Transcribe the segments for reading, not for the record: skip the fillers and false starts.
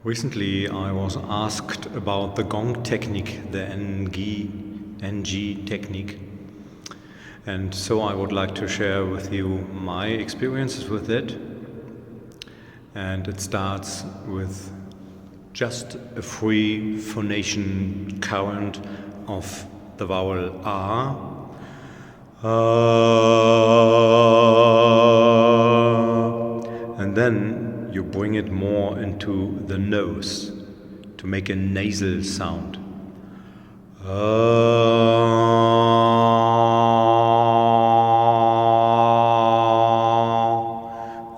Recently I was asked about the Gong-Technique, the NG technique, and so I would like to share with you my experiences with it. And it starts with just a free phonation current of the vowel A. And then you bring it more into the nose to make a nasal sound.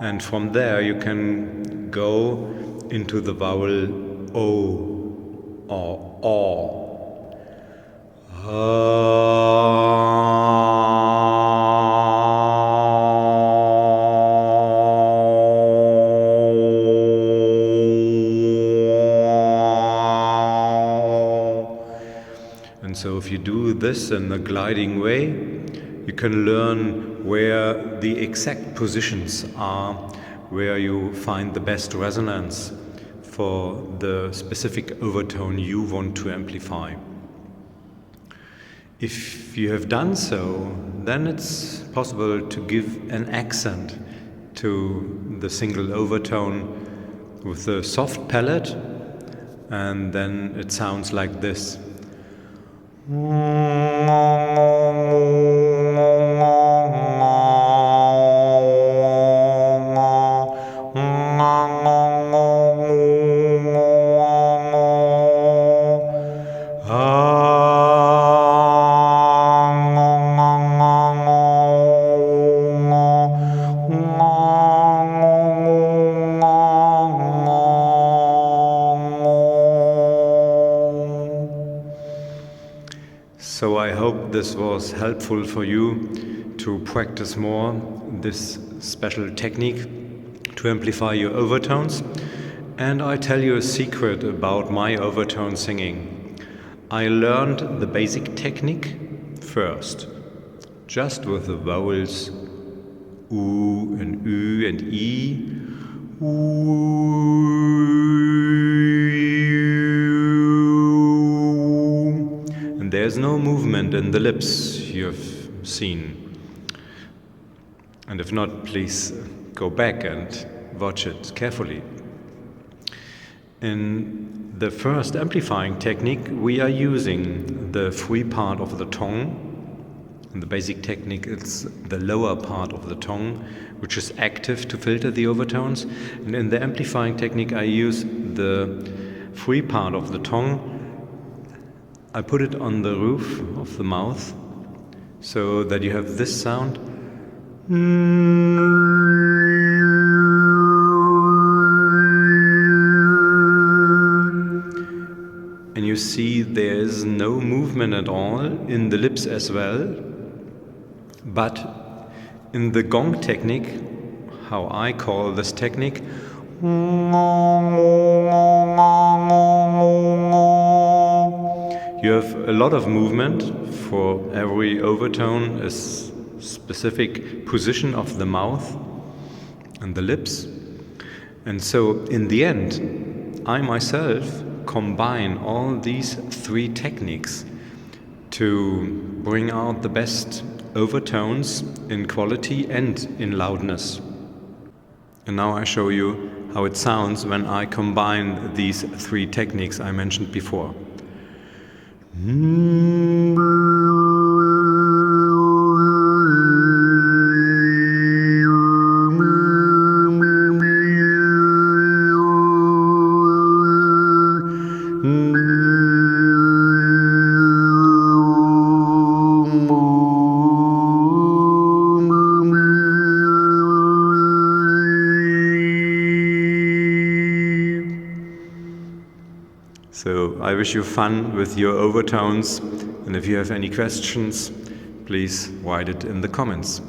And from there you can go into the vowel O or O. And so if you do this in a gliding way, you can learn where the exact positions are, where you find the best resonance for the specific overtone you want to amplify. If you have done so, then it's possible to give an accent to the single overtone with a soft palate, and then it sounds like this. So I hope this was helpful for you to practice more this special technique to amplify your overtones. And I tell you a secret about my overtone singing. I learned the basic technique first, just with the vowels U and Ü and I. And there's no movement in the lips you've seen. And if not, please go back and watch it carefully. In the first amplifying technique, we are using the free part of the tongue. In the basic technique, it's the lower part of the tongue, which is active to filter the overtones. And in the amplifying technique, I use the free part of the tongue. I put it on the roof of the mouth so that you have this sound. And you see there is no movement at all in the lips as well. But in the gong technique, how I call this technique, you have a lot of movement. For every overtone, a specific position of the mouth and the lips. And so in the end, I myself combine all these three techniques to bring out the best overtones in quality and in loudness. And now I show you how it sounds when I combine these three techniques I mentioned before. So I wish you fun with your overtones, and if you have any questions, please write it in the comments.